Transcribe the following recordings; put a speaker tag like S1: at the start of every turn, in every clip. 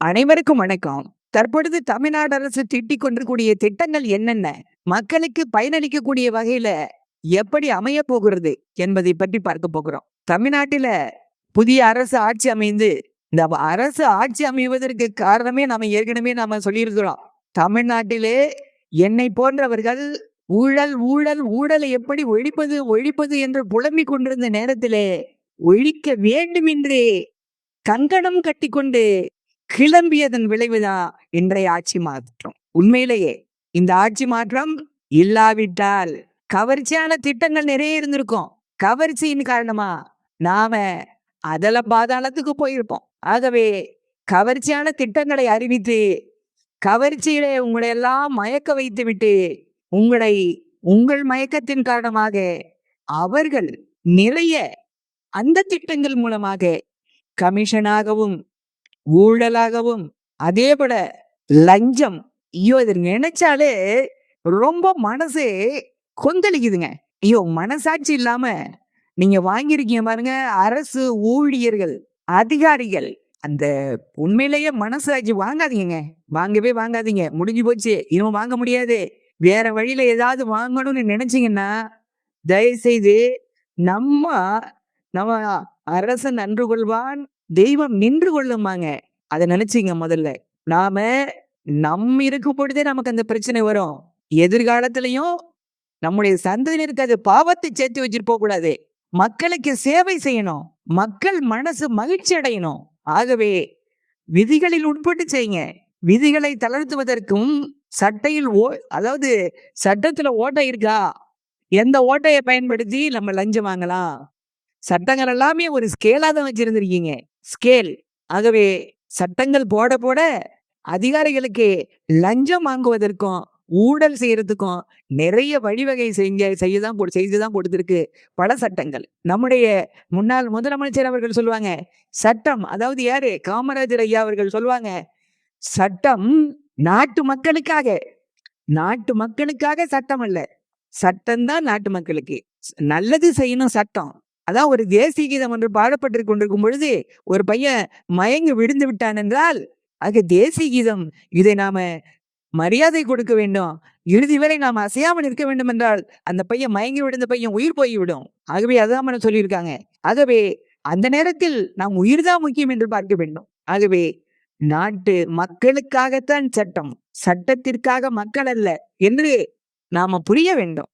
S1: அனைவருக்கும் வணக்கம். தற்பொழுது தமிழ்நாடு அரசு திட்டிக் கொண்டிருக்கூடிய திட்டங்கள் என்னென்ன? மக்களுக்கு பயனளிக்கக்கூடிய வகையில எப்படி அமையப் போகிறது என்பதை பற்றி பார்க்க போகிறோம். தமிழ்நாட்டில புதிய அரசு ஆட்சி அமைந்து, இந்த அரசு ஆட்சி அமைவதற்கு காரணமே ஏற்கனவே சொல்லியிருக்கிறோம். தமிழ்நாட்டிலே என்னை போன்றவர்கள் ஊழல், ஊழல், ஊழலை எப்படி ஒழிப்பது, ஒழிப்பது என்று புலம்பிக் கொண்டிருந்த நேரத்திலே, ஒழிக்க வேண்டும் என்று கங்கணம் கட்டிக்கொண்டு கிளம்பியதன் விளைவுதான் இன்றைய ஆட்சி மாற்றம். உண்மையிலேயே இந்த ஆட்சி மாற்றம் இல்லாவிட்டால் கவர்ச்சியான திட்டங்கள் நிறைய இருந்திருக்கும். கவர்ச்சியின் காரணமா நாம அதல பாதாளத்துக்கு போயிருப்போம். ஆகவே கவர்ச்சியான திட்டங்களை அறிவித்து கவர்ச்சியிலே உங்களை எல்லாம் மயக்க வைத்து விட்டு உங்கள் மயக்கத்தின் காரணமாக அவர்கள் நிறைய அந்த திட்டங்கள் மூலமாக கமிஷனாகவும் ஊழலாகவும் அதேபோல லஞ்சம், ஐயோ இது நினைச்சாலே ரொம்ப மனசு கொந்தளிக்குதுங்க. ஐயோ மனசாட்சி இல்லாம நீங்க வாங்கியிருக்கீங்க பாருங்க. அரசு ஊழியர்கள், அதிகாரிகள், அந்த உண்மையிலேயே மனசாட்சி வாங்காதீங்க. வாங்கவே வாங்காதீங்க. முடிஞ்சு போச்சு, இனிமே வாங்க முடியாது. வேற வழியில ஏதாவது வாங்கணும்னு நினைச்சீங்கன்னா தயவு செய்து நம்ம நம்ம அரசன் நன்று கொள்வான், தெய்வம் நின்று கொள்ளுமாங்க. அதை நினைச்சீங்க முதல்ல. நம் இருக்கும் பொழுதே நமக்கு அந்த பிரச்சனை வரும். எதிர்காலத்திலையும் நம்முடைய சந்ததியினருக்கு அது பாவத்தை சேர்த்து வச்சுட்டு போக கூடாது. மக்களுக்கு சேவை செய்யணும். மக்கள் மனசு மகிழ்ச்சி அடையணும். ஆகவே விதிகளில் உட்பட்டு செய்யுங்க. விதிகளை தளர்த்துவதற்கும் அதாவது சட்டத்துல ஓட்டை இருக்கா, எந்த ஓட்டையை பயன்படுத்தி நம்ம லஞ்சம் வாங்கலாம், சட்டங்கள் எல்லாமே ஒரு ஸ்கேலா தான் வச்சிருந்திருக்கீங்க. ஸ்கேல். ஆகவே சட்டங்கள் போட போட அதிகாரிகளுக்கு லஞ்சம் வாங்குவதற்கும் ஊழல் செய்யறதுக்கும் நிறைய வழிவகை செய்துதான் கொடுத்திருக்கு பல சட்டங்கள். நம்முடைய முன்னாள் முதலமைச்சர் அவர்கள் சொல்லுவாங்க, சட்டம், அதாவது யாரு, காமராஜர் ஐயா அவர்கள் சொல்லுவாங்க, சட்டம் நாட்டு மக்களுக்காக. நாட்டு மக்களுக்காக சட்டம் அல்ல, சட்டம் தான் நாட்டு மக்களுக்கு. நல்லது செய்யணும் சட்டம். அதான் ஒரு தேசிய கீதம் ஒன்று பாடப்பட்டு கொண்டிருக்கும் பொழுது ஒரு பையன் மயங்கி விழுந்து விட்டான் என்றால் அது தேசிய கீதம். இதை நாம மரியாதை கொடுக்க வேண்டும். இறுதி வரை நாம் அசையாமல் இருக்க வேண்டும் என்றால் அந்த பையன் மயங்கி விழுந்த பையன் உயிர் போய்விடும். ஆகவே அதான் சொல்லியிருக்காங்க. ஆகவே அந்த நேரத்தில் நாம் உயிர் தான் முக்கியம் என்று பார்க்க வேண்டும். ஆகவே நாட்டு மக்களுக்காகத்தான் சட்டம், சட்டத்திற்காக மக்கள் அல்ல என்று நாம புரிய வேண்டும்.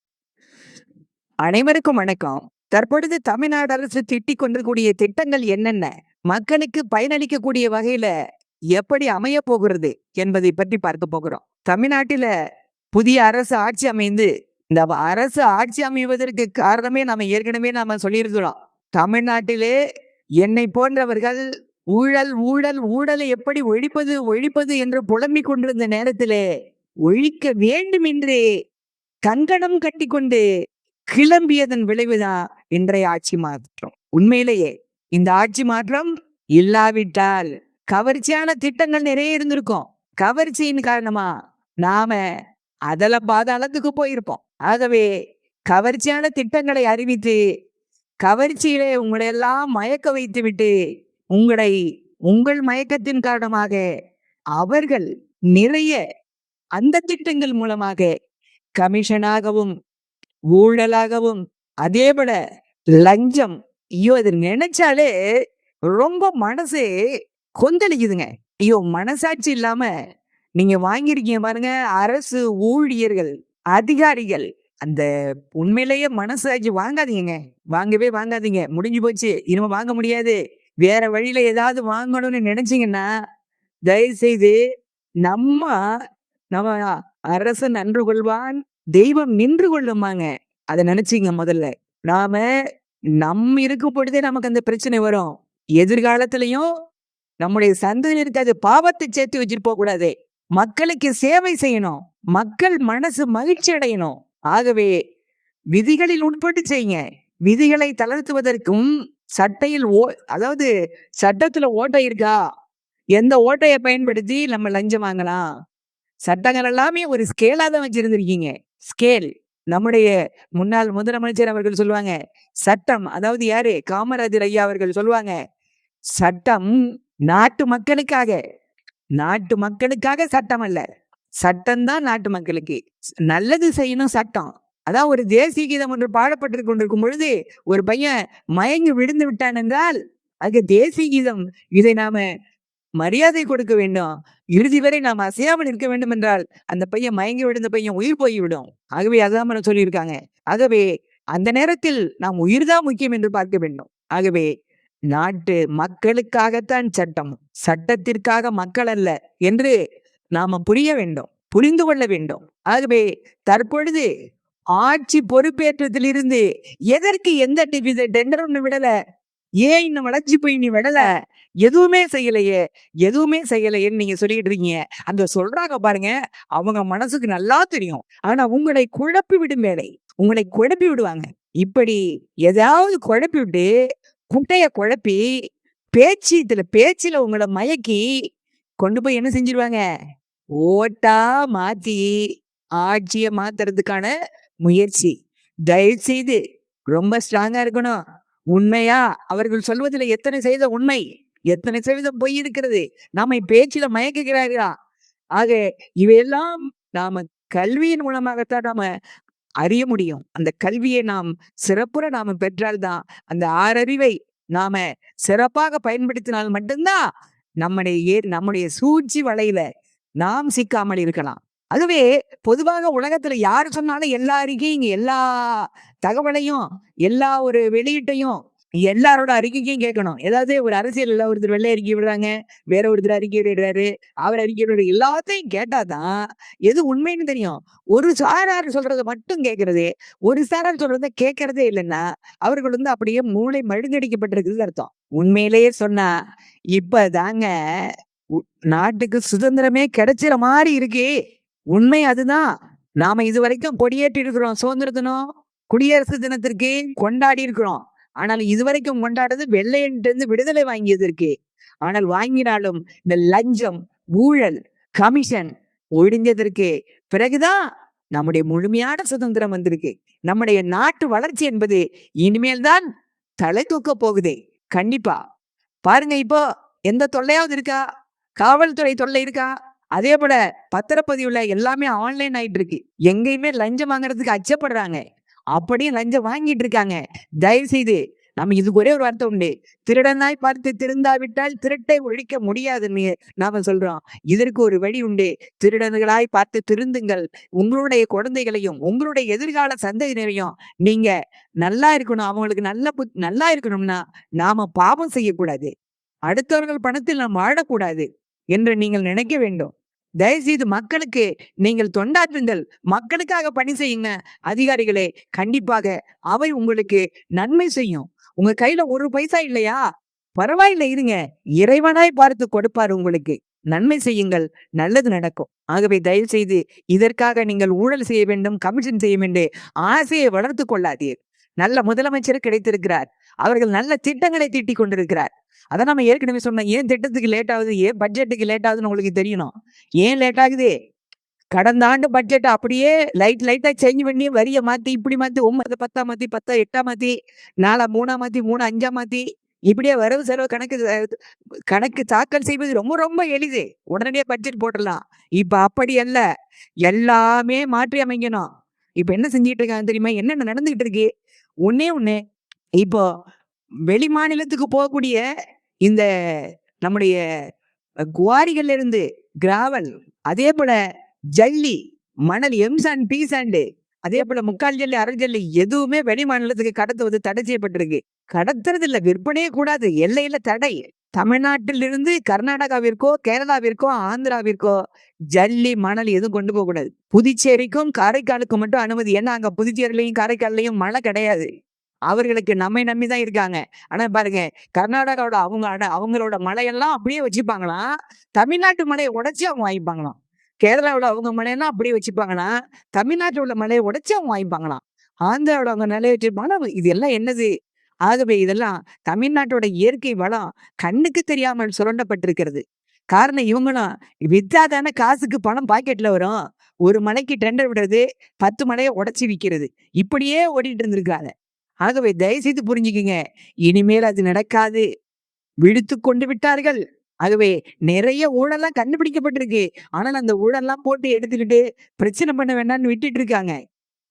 S1: அனைவருக்கும் வணக்கம். தற்பொழுது தமிழ்நாடு அரசு திட்டிக் கொண்டிருக்கூடிய திட்டங்கள் என்னென்ன, மக்களுக்கு பயனளிக்கக்கூடிய வகையில எப்படி அமைய போகிறது என்பதை பற்றி பார்க்க போகிறோம். தமிழ்நாட்டில புதிய அரசு ஆட்சி அமைந்து, இந்த அரசு ஆட்சி அமைவதற்கு காரணமே ஏற்கனவே சொல்லியிருக்கிறோம். தமிழ்நாட்டிலே என்னை போன்றவர்கள் ஊழல், ஊழல், ஊழலை எப்படி ஒழிப்பது, ஒழிப்பது என்று புலம்பிக் கொண்டிருந்த நேரத்திலே ஒழிக்க வேண்டும் என்று கங்கணம் கட்டிக்கொண்டு கிளம்பியதன் விளைவுதான் இன்றைய ஆட்சி மாற்றம். உண்மையிலேயே இந்த ஆட்சி மாற்றம் இல்லாவிட்டால் கவர்ச்சியான திட்டங்கள் நிறைய இருந்திருக்கும். கவர்ச்சியின் காரணமா நாம அதல பாதாளத்துக்கு போயிருப்போம். ஆகவே கவர்ச்சியான திட்டங்களை அறிவித்து கவர்ச்சியிலே உங்களை எல்லாம் மயக்க வைத்து விட்டு உங்கள் மயக்கத்தின் காரணமாக அவர்கள் நிறைய அந்த திட்டங்கள் மூலமாக கமிஷனாகவும் ஊழலாகவும் அதேபோல லஞ்சம், ஐயோ இது நினைச்சாலே ரொம்ப மனசு கொந்தளிக்குதுங்க. ஐயோ மனசாட்சி இல்லாம நீங்க வாங்கியிருக்கீங்க பாருங்க. அரசு ஊழியர்கள், அதிகாரிகள், அந்த உண்மையிலேயே மனசாட்சி வாங்காதீங்க. வாங்கவே வாங்காதீங்க. முடிஞ்சு போச்சு, இனிமே வாங்க முடியாது. வேற வழியில ஏதாவது வாங்கணும்னு நினைச்சீங்கன்னா தயவு செய்து நம்ம அரசன் நன்று கொள்வான், தெய்வம் நின்று கொள்ளுமாங்க. அதை நினைச்சீங்க முதல்ல. நம் இருக்கும் பொழுதே நமக்கு அந்த பிரச்சனை வரும். எதிர்காலத்திலையும் நம்முடைய சந்ததியினருக்கு அது பாவத்தை சேர்த்து வச்சுட்டு போக கூடாது. மக்களுக்கு சேவை செய்யணும். மக்கள் மனசு மகிழ்ச்சி அடையணும். ஆகவே விதிகளில் உட்பட்டு செய்யுங்க. விதிகளை தளர்த்துவதற்கும் அதாவது சட்டத்துல ஓட்டை இருக்கா, எந்த ஓட்டையை பயன்படுத்தி நம்ம லஞ்சம் வாங்கலாம், சட்டங்கள் எல்லாமே ஒரு ஸ்கேலா தான் வச்சிருந்திருக்கீங்க. ஸ்கேல். நம்முடைய முன்னாள் முதலமைச்சர் அவர்கள் சொல்லுவாங்க, சட்டம், அதாவது யாரு, காமராஜர் ஐயா அவர்கள் சொல்லுவாங்க, சட்டம் நாட்டு மக்களுக்காக. நாட்டு மக்களுக்காக சட்டம் அல்ல. சட்டம் தான் நாட்டு மக்களுக்கு. நல்லது செய்யணும் சட்டம். அதான் ஒரு தேசிய கீதம் ஒன்று பாடப்பட்டுக் கொண்டிருக்கும் பொழுது, ஒரு பையன் மயங்கி விழுந்து விட்டான் என்றால், அதுக்கு தேசிய கீதம். இதை நாம மரியாதை கொடுக்க வேண்டும். இறுதி வரை நாம் அசையாமல் இருக்க வேண்டும் என்றால், அந்த பையன் மயங்கி விழுந்த பையன் உயிர் போய்விடும். ஆகவே அதான் சொல்லியிருக்காங்க. ஆகவே அந்த நேரத்தில் நாம் உயிர் தான் முக்கியம் என்று பார்க்க வேண்டும். ஆகவே நாட்டு மக்களுக்காகத்தான் சட்டம். சட்டத்திற்காக மக்கள் அல்ல என்று நாம புரிய வேண்டும். புரிந்து கொள்ள வேண்டும். ஆகவே தற்பொழுது ஆட்சி பொறுப்பேற்றத்திலிருந்து எதற்கு எந்த டெண்டர் ஒண்ணு விடல? ஏன் இன்னும் வளர்ச்சி போய் நீ விடல? எதுவுமே செய்யலையே, எதுவுமே செய்யலையேன்னு நீங்க சொல்லிட்டு இருக்கீங்க. அந்த சொல்றாங்க பாருங்க, அவங்க மனசுக்கு நல்லா தெரியும். ஆனா உங்களை குழப்பி விடும் வேலை. உங்களை குழப்பி விடுவாங்க. இப்படி ஏதாவது குழப்பி விட்டு, குட்டைய குழப்பி, பேச்சுல உங்கள மயக்கி கொண்டு போய் என்ன செஞ்சிருவாங்க? ஓட்டா மாத்தி ஆட்சிய மாத்துறதுக்கான முயற்சி. தயவு செய்து ரொம்ப ஸ்ட்ராங்கா இருக்கணும். உண்மையா அவர்கள் சொல்வதில் எத்தனை சதவீதம் உண்மை, எத்தனை சதவீதம் பொய் இருக்கிறது? நம்மை பேச்சில மயக்குகிறார்களா? ஆக இவையெல்லாம் நாம கல்வியின் மூலமாகத்தான் நாம அறிய முடியும். அந்த கல்வியை நாம் சிறப்புற நாம பெற்றால்தான், அந்த ஆறறிவை நாம சிறப்பாக பயன்படுத்தினால் மட்டும்தான் நம்முடைய சூழ்ச்சி வலையில நாம் சிக்காமல் இருக்கலாம். அதுவே பொதுவாக உலகத்துல யாரு சொன்னாலும் எல்லா அறிக்கையும், எல்லா தகவலையும், எல்லா ஒரு வெளியீட்டையும், எல்லாரோட அறிக்கையும் கேட்கணும். ஏதாவது ஒரு அரசியல்ல ஒருத்தர் வெள்ளை அறிக்கை விடுறாங்க, வேற ஒருத்தர் அறிக்கை விடுறாரு, அவர் அறிக்கை விடுறாரு, எல்லாத்தையும் கேட்டாதான் எது உண்மைன்னு தெரியும். ஒரு சாரார் சொல்றதை மட்டும் கேட்கறது, ஒரு சாரார் சொல்றதை கேட்கறதே இல்லைன்னா அவர்கள் அப்படியே மூளை மழுங்கடிக்கப்பட்டிருக்குது அர்த்தம். உண்மையிலேயே சொன்னா இப்பதாங்க நாட்டுக்கு சுதந்திரமே கிடைச்சிற மாதிரி இருக்கு. உண்மை அதுதான். நாம இதுவரைக்கும் கொடியேற்றி இருக்கிறோம். சுதந்திர தினம், குடியரசு தினத்திற்கு கொண்டாடி இருக்கிறோம். ஆனால் இதுவரைக்கும் கொண்டாடுறது வெள்ளையன்ட்டு இருந்து விடுதலை வாங்கியதற்கு. ஆனால் வாங்கினாலும் இந்த லஞ்சம், ஊழல், கமிஷன் ஒழிஞ்சதற்கு பிறகுதான் நம்முடைய முழுமையான சுதந்திரம் வந்திருக்கு. நம்முடைய நாட்டு வளர்ச்சி என்பது இனிமேல் தான் தலை தூக்க போகுது. கண்டிப்பா பாருங்க, இப்போ எந்த தொல்லையாவது இருக்கா? காவல்துறை தொல்லை இருக்கா? அதே போல பத்திரப்பதிவுல எல்லாமே ஆன்லைன் ஆயிட்டு இருக்கு. எங்கேயுமே லஞ்சம் வாங்குறதுக்கு அச்சப்படுறாங்க. அப்படியும் லஞ்சம் வாங்கிட்டு இருக்காங்க. தயவு செய்து நம்ம இதுக்கு ஒரே ஒரு வார்த்தை உண்டு. திருடனாய் பார்த்து திருந்தாவிட்டால் திருட்டை ஒழிக்க முடியாதுன்னு நாம சொல்றோம். இதற்கு ஒரு வழி உண்டு. திருடன்களாய் பார்த்து திருந்துங்கள். உங்களுடைய குழந்தைகளையும் உங்களுடைய எதிர்கால சந்ததியினரையும் நீங்க நல்லா இருக்கணும். அவங்களுக்கு நல்லா இருக்கணும்னா நாம பாவம் செய்யக்கூடாது. அடுத்தவர்கள் பணத்தில் நாம் வாழக்கூடாது என்று நீங்கள் நினைக்க வேண்டும். தயவுசெய்து மக்களுக்கு நீங்கள் தொண்டாற்றுங்கள். மக்களுக்காக பணி செய்யுங்க அதிகாரிகளே. கண்டிப்பாக அவை உங்களுக்கு நன்மை செய்யும். உங்க கையில ஒரு பைசா இல்லையா? பரவாயில்லை, இருங்க. இறைவனாய் பார்த்து கொடுப்பார் உங்களுக்கு. நன்மை செய்யுங்கள், நல்லது நடக்கும். ஆகவே தயவு செய்து இதற்காக நீங்கள் ஊழல் செய்ய வேண்டும், கமிஷன் செய்ய வேண்டும் ஆசையை வளர்த்து கொள்ளாதீர். நல்ல முதலமைச்சர் கிடைத்திருக்கிறார். அவர்கள் நல்ல திட்டங்களை தீட்டிக் கொண்டிருக்கிறார். அதான் நம்ம ஏற்கனவே சொன்னோம். ஏன் திட்டத்துக்கு லேட் ஆகுது, ஏன் பட்ஜெட்டுக்கு லேட் ஆகுதுன்னு உங்களுக்கு தெரியணும். ஏன் லேட் ஆகுது? கடந்த ஆண்டு பட்ஜெட் அப்படியே லைட்டா சேஞ்ச் பண்ணி வரிய மாத்தி இப்படி மாத்தி 9 10 மாத்தி 10 8 மாத்தி 4 3 மாத்தி 3 5 மாத்தி இப்படியே வரவு செலவு கணக்கு தாக்கல் செய்வது ரொம்ப ரொம்ப எளிது. உடனடியே பட்ஜெட் போட்டுடலாம். இப்ப அப்படி அல்ல. எல்லாமே மாற்றி அமைக்கணும். இப்ப என்ன செஞ்சிட்டு இருக்காங்க தெரியுமா? என்னென்ன நடந்துகிட்டு இருக்கு? ஒண்ணு இப்போ வெளி மாநிலத்துக்கு போகக்கூடிய இந்த நம்முடைய குவாரிகள்ல இருந்து கிராவல், அதே போல ஜல்லி, மணல், எம்சாண்ட், பீசாண்டு, அதே போல முக்கால் ஜல்லி, அரை ஜல்லி எதுவுமே வெளி மாநிலத்துக்கு கடத்துவது தடை செய்யப்பட்டிருக்கு. கடத்துறது இல்ல, விற்பனையே கூடாது. எல்லையில தடை. தமிழ்நாட்டிலிருந்து கர்நாடகாவிற்கோ, கேரளாவிற்கோ, ஆந்திராவிற்கோ ஜல்லி, மணல் எதுவும் கொண்டு போக கூடாது. புதுச்சேரிக்கும் காரைக்காலுக்கும் மட்டும் அனுமதி. ஏன்னா அங்க புதுச்சேரிலையும் காரைக்கால்லையும் மழை கிடையாது. அவர்களுக்கு நம்மை நம்பிதான் இருக்காங்க. ஆனா பாருங்க, கர்நாடகாவோட அவங்களோட மலையெல்லாம் அப்படியே வச்சுப்பாங்களாம். தமிழ்நாட்டு மலையை உடைச்சு அவங்க வாங்கிப்பாங்களாம். கேரளாவோட அவங்க மலையெல்லாம் அப்படியே வச்சுப்பாங்களாம். தமிழ்நாட்டில் உள்ள மலையை உடைச்சு அவங்க வாங்கிப்பாங்களாம். ஆந்திராவோட அவங்க நிலையை வச்சிருப்பாங்கன்னா இது எல்லாம் என்னது? ஆகவே இதெல்லாம் தமிழ்நாட்டோட இயற்கை வளம் கண்ணுக்கு தெரியாமல் சுரண்டப்பட்டிருக்கிறது. காரணம் இவங்களும் வித்தாதானே காசுக்கு பணம் பாக்கெட்ல வரும். ஒரு மலைக்கு டெண்டர் விடுறது, 10 மலையை உடைச்சு விற்கிறது. இப்படியே ஓடிட்டு இருந்திருக்காங்க. ஆகவே தயவு செய்து புரிஞ்சுக்குங்க. இனிமேல் அது நடக்காது. விழித்துக் கொண்டு விட்டார்கள். ஆகவே நிறைய ஊழல்லாம் கண்டுபிடிக்கப்பட்டிருக்கு. ஆனால் அந்த ஊழல்லாம் போட்டு எடுத்துக்கிட்டு பிரச்சனை பண்ண வேண்டாம்னு விட்டுட்டு இருக்காங்க.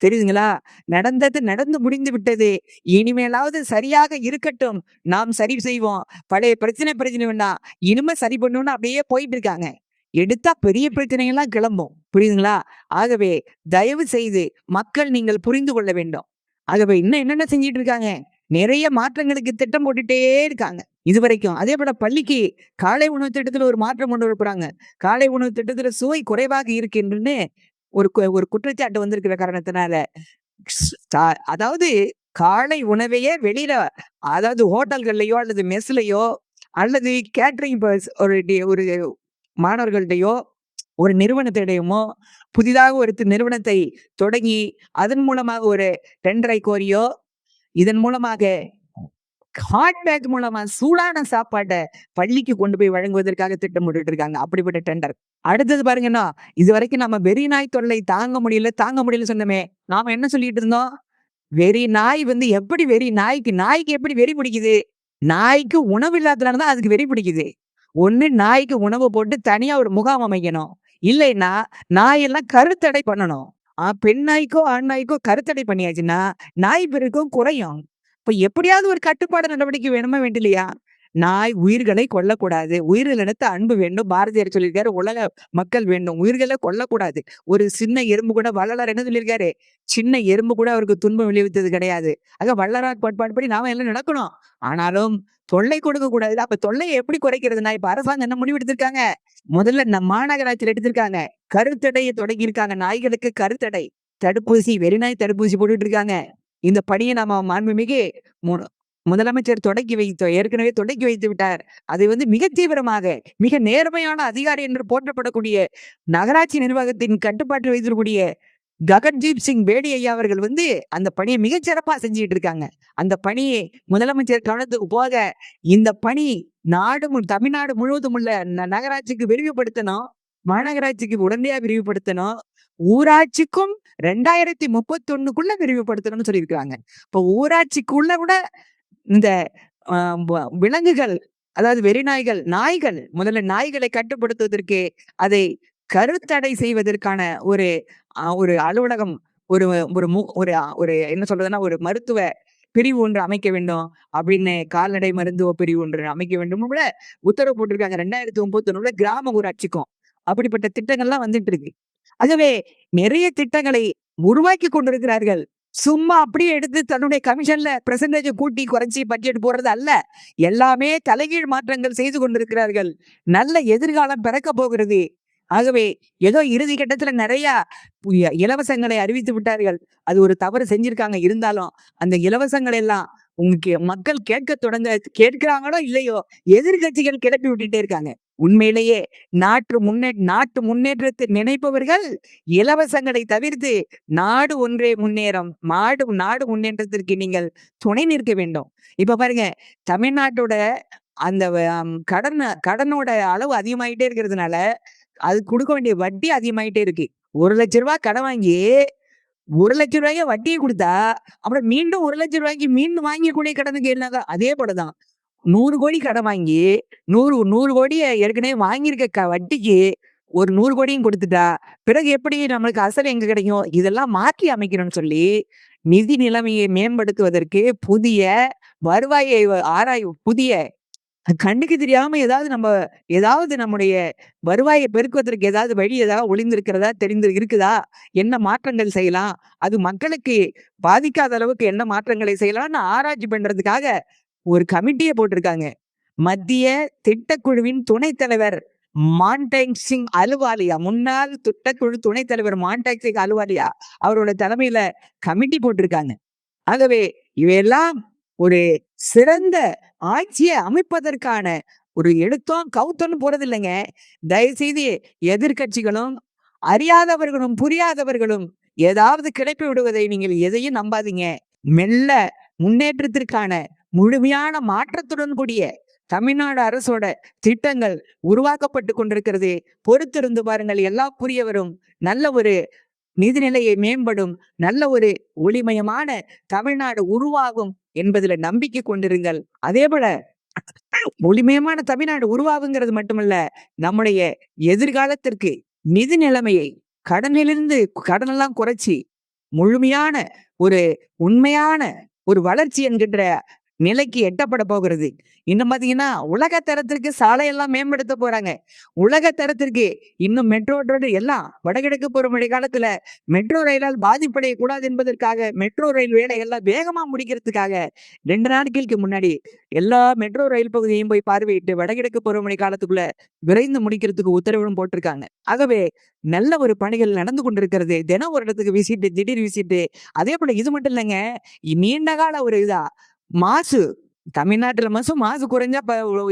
S1: தெரியுதுங்களா? நடந்தது நடந்து முடிந்து விட்டது. இனிமேலாவது சரியாக இருக்கட்டும். நாம் சரி செய்வோம். பழைய பிரச்சனை வேண்டாம். இனிமே சரி பண்ணுவோம்னு அப்படியே போயிட்டு இருக்காங்க. எடுத்தா பெரிய பிரச்சனைகள்லாம் கிளம்பும். புரியுதுங்களா? ஆகவே தயவு செய்து மக்கள் நீங்கள் புரிந்து கொள்ள வேண்டும். ஆகவே இன்னும் என்னென்ன செஞ்சுட்டு இருக்காங்க? நிறைய மாற்றங்களுக்கு திட்டம் போட்டுட்டே இருக்காங்க. இதுவரைக்கும். அதேபோல பள்ளிக்கு காலை உணவு திட்டத்துல ஒரு மாற்றம் கொண்டு வரப்போறாங்க. காலை உணவு திட்டத்துல சுவை குறைவாக இருக்கின்றன்னு ஒரு குற்றச்சாட்டு வந்திருக்கிற காரணத்தினால, அதாவது காலை உணவையே வெளியில அதாவது ஹோட்டல்கள்லயோ அல்லது மெஸ்லயோ அல்லது கேட்டரிங் ஒரு மாணவர்கள்ட்டயோ ஒரு நிறுவனத்திடமோ புதிதாக ஒரு நிறுவனத்தை தொடங்கி அதன் மூலமாக ஒரு டெண்டரை கோரியோ இதன் மூலமாக ஹாட் பேக் மூலமா சூடான சாப்பாட்டை பள்ளிக்கு கொண்டு போய் வழங்குவதற்காக திட்டமிட்டு இருக்காங்க. அப்படிப்பட்ட டெண்டர். அடுத்தது பாருங்கன்னா, இதுவரைக்கும் நம்ம வெறி நாய் தொல்லை தாங்க முடியல சொன்னோமே. நாம என்ன சொல்லிட்டு இருந்தோம்? வெறி நாய் எப்படி நாய்க்கு எப்படி வெறி பிடிக்குது? நாய்க்கு உணவு இல்லாததுனால தான் அதுக்கு வெறி பிடிக்குது. ஒண்ணு நாய்க்கு உணவு போட்டு தனியா ஒரு முகாம் அமைக்கணும். இல்லைன்னா நாயெல்லாம் கருத்தடை பண்ணணும். பெண் நாய்க்கோ, ஆண் நாய்க்கோ கருத்தடை பண்ணியாச்சுன்னா, நாய் பெருக்கம் குறையும். இப்ப எப்படியாவது ஒரு கட்டுப்பாடு நடவடிக்கை வேணுமா வேண்டில்லையா? நாய் உயிர்களை கொல்லக்கூடாது. உயிரிழந்த அன்பு வேண்டும். பாரதியார் சொல்லியிருக்காரு, உலக மக்கள் வேண்டும். உயிர்களை கொல்லக்கூடாது. ஒரு சின்ன எறும்பு கூட வள்ளலார் என்ன சொல்லியிருக்காரு? சின்ன எறும்பு கூட அவருக்கு துன்பம் விளைவித்தது கிடையாது. ஆக வள்ளலார் கோட்பாடுபடி நாம எல்லாம் நடக்கணும். ஆனாலும் தொல்லை கொடுக்க கூடாது. அப்ப தொல்லையை எப்படி குறைக்கிறதுனா, இப்ப அரசாங்கம் என்ன முடிவு எடுத்திருக்காங்க? முதல்ல நம்ம மாநகராட்சியில் எடுத்திருக்காங்க. கருத்தடையை தொடங்கி இருக்காங்க. நாய்களுக்கு கருத்தடை. தடுப்பூசி, வெறிநாய் தடுப்பூசி போட்டுட்டு இருக்காங்க. இந்த பணியை நாம மாண்புமிகு முதலமைச்சர் ஏற்கனவே தொடங்கி வைத்து விட்டார். அதை மிக தீவிரமாக, மிக நேர்மையான அதிகாரி என்று போற்றப்படக்கூடிய நகராட்சி நிர்வாகத்தின் கட்டுப்பாட்டில் வைத்திருக்கக்கூடிய ககன்தீப் சிங் பேடி ஐயா அவர்கள் அந்த பணியை மிகச் சிறப்பா செஞ்சுட்டு இருக்காங்க. அந்த பணியை முதலமைச்சர் கவனத்துக்கு போக இந்த பணி தமிழ்நாடு முழுவதும் உள்ள நகராட்சிக்கு விரிவுபடுத்தணும். மாநகராட்சிக்கு உடனடியா விரிவுபடுத்தணும். ஊராட்சிக்கும் 2031க்குள்ள விரிவுபடுத்தணும்னு சொல்லியிருக்காங்க. இப்ப ஊராட்சிக்குள்ள கூட இந்த விலங்குகள், அதாவது வெறிநாய்கள், முதல்ல நாய்களை கட்டுப்படுத்துவதற்கு அதை கருத்தடை செய்வதற்கான ஒரு ஒரு அலுவலகம், ஒரு ஒரு ஒரு ஒரு என்ன சொல்றதுன்னா ஒரு மருத்துவ பிரிவு ஒன்று அமைக்க வேண்டும் அப்படின்னு கால்நடை மருத்துவ பிரிவு ஒன்று அமைக்க வேண்டும் கூட உத்தரவு போட்டிருக்காங்க. 2031 கிராம ஊராட்சிக்கும் அப்படிப்பட்ட திட்டங்கள்லாம் வந்துட்டு இருக்கு. ஆகவே நிறைய திட்டங்களை உருவாக்கி கொண்டிருக்கிறார்கள். சும்மா அப்படியே எடுத்து தன்னுடைய கமிஷன்ல பெர்சன்டேஜ் கூட்டி குறைச்சி பட்ஜெட் போடுறது அல்ல. எல்லாமே தலைகீழ் மாற்றங்கள் செய்து கொண்டிருக்கிறார்கள். நல்ல எதிர்காலம் பிறக்க போகிறது. ஆகவே ஏதோ இறுதி கட்டத்துல நிறைய இலவசங்களை அறிவித்து விட்டார்கள். அது ஒரு தவறு செஞ்சிருக்காங்க. இருந்தாலும் அந்த இலவசங்கள் எல்லாம் உங்களுக்கு மக்கள் கேட்கிறாங்களோ இல்லையோ, எதிர்கட்சிகள் கிளப்பி விட்டுட்டே இருக்காங்க. உண்மையிலேயே நாட்டு முன்னேற்றத்தை நினைப்பவர்கள் இலவசங்களை தவிர்த்து நாடு ஒன்றே முன்னேறும், நாடு முன்னேற்றத்திற்கு நீங்கள் துணை நிற்க வேண்டும். இப்ப பாருங்க, தமிழ்நாட்டோட அந்த கடனோட அளவு அதிகமாயிட்டே இருக்கிறதுனால அது கொடுக்க வேண்டிய வட்டி அதிகமாயிட்டே இருக்கு. 1,00,000 கடன் வாங்கி 1,00,000 வட்டியை கொடுத்தா அப்புறம் மீண்டும் 1,00,000 மீண்டும் வாங்கக்கூடிய கடனுக்கு என்ன? அதே போலதான் 100 கோடி கடன் வாங்கி 100 கோடிய ஏற்கனவே வாங்கியிருக்க வட்டிக்கு ஒரு 100 கோடியும் கொடுத்துட்டா பிறகு எப்படி நம்மளுக்கு அசல் எங்க கிடைக்கும்? இதெல்லாம் மாற்றி அமைக்கணும்னு சொல்லி நிதி நிலைமையை மேம்படுத்துவதற்கு புதிய வருவாயை புதிய கண்ணுக்கு தெரியாம ஏதாவது நம்முடைய வருவாயை பெருக்குவதற்கு வழி ஒளிந்திருக்கிறதா இருக்குதா? என்ன மாற்றங்கள் செய்யலாம்? அது மக்களுக்கு பாதிக்காத அளவுக்கு என்ன மாற்றங்களை செய்யலாம்னு ஆராய்ச்சி பண்றதுக்காக ஒரு கமிட்டியை போட்டிருக்காங்க. மத்திய திட்டக்குழுவின் துணைத் தலைவர் மான்டேக் சிங் அலுவாலியா, முன்னாள் திட்டக்குழு துணைத் தலைவர் மான்டேக் சிங் அலுவாலியா அவரோட தலைமையில கமிட்டி போட்டிருக்காங்க. ஆகவே இவையெல்லாம் ஒரு சிறந்த ஆட்சியை அமைப்பதற்கான ஒரு எடுத்தோம் கவுத்தோன்னு போறது இல்லைங்க. தயவுசெய்து எதிர்கட்சிகளும் அறியாதவர்களும் புரியாதவர்களும் ஏதாவது கிடைப்பு விடுவதை நீங்கள் எதையும் நம்பாதீங்க. மெல்ல முன்னேற்றத்திற்கான முழுமையான மாற்றத்துடன் கூடிய தமிழ்நாடு அரசோட திட்டங்கள் உருவாக்கப்பட்டு கொண்டிருக்கிறது. பொறுத்திருந்து பாருங்கள், எல்லாம் புரிய வரும். நல்ல ஒரு நிதிநிலையை மேம்படும், நல்ல ஒரு ஒளிமயமான தமிழ்நாடு உருவாகும் என்பதில் நம்பிக்கை கொண்டிருங்கள். அதே போல ஒளிமயமான தமிழ்நாடு உருவாகுங்கிறது மட்டுமல்ல, நம்முடைய எதிர்காலத்திற்கு நிதி நிலைமையை கடனிலிருந்து கடனெல்லாம் குறைச்சு, முழுமையான ஒரு உண்மையான ஒரு வளர்ச்சி என்கின்ற நிலைக்கு எட்டப்பட போகிறது. இன்னும் பார்த்தீங்கன்னா, உலக தரத்திற்கு சாலையெல்லாம் மேம்படுத்த போறாங்க. உலக தரத்திற்கு இன்னும் மெட்ரோ ரோடு எல்லாம் வடகிழக்கு பருவமழை காலத்துல மெட்ரோ ரயிலால் பாதிப்படையக்கூடாது என்பதற்காக மெட்ரோ ரயில் வேலைகள்லாம் வேகமா முடிக்கிறதுக்காக 2 நாட்களுக்கு முன்னாடி எல்லா மெட்ரோ ரயில் பகுதியையும் போய் பார்வையிட்டு வடகிழக்கு பருவமழை காலத்துக்குள்ள விரைந்து முடிக்கிறதுக்கு உத்தரவும் போட்டிருக்காங்க. ஆகவே நல்ல ஒரு பணிகள் நடந்து கொண்டிருக்கிறது. தினம் ஒரு இடத்துக்கு விசிட்டு, திடீர் விசிட்டு. அதேபோல இது மட்டும் இல்லங்க. நீண்ட கால ஒரு இதா மாசு தமிழ்நாட்டுல மாசு குறைஞ்சா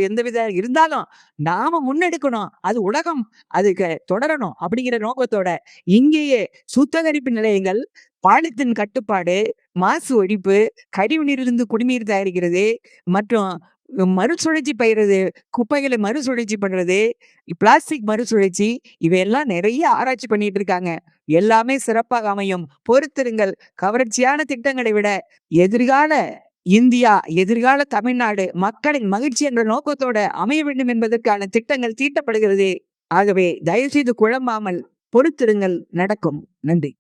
S1: எந்தவித இருந்தாலும் நாம முன்னெடுக்கணும். அது உலகம் அதுக்கு தொடரணும் அப்படிங்கிற நோக்கத்தோட இங்கேயே சுத்திகரிப்பு நிலையங்கள், பாலித்தீன் கட்டுப்பாடு, மாசு ஒழிப்பு, கழிவுநீரிலிருந்து குடிநீர் தயாரிக்கிறது மற்றும் மறுசுழற்சி பயிறது, குப்பைகளை மறுசுழற்சி பண்றது, பிளாஸ்டிக் மறுசுழற்சி இவையெல்லாம் நிறைய ஆராய்ச்சி பண்ணிட்டு இருக்காங்க. எல்லாமே சிறப்பாக அமையும். பொறுத்திருங்கள். கவர்ச்சியான திட்டங்களை விட எதிர்கால இந்தியா, எதிர்கால தமிழ்நாடு மக்களின் மகிழ்ச்சி என்ற நோக்கத்தோட அமைய வேண்டும் என்பதற்கான திட்டங்கள் தீட்டப்படுகிறது. ஆகவே தயவு செய்து குழம்பாமல் பொறுத்திருங்கள், நடக்கும். நன்றி.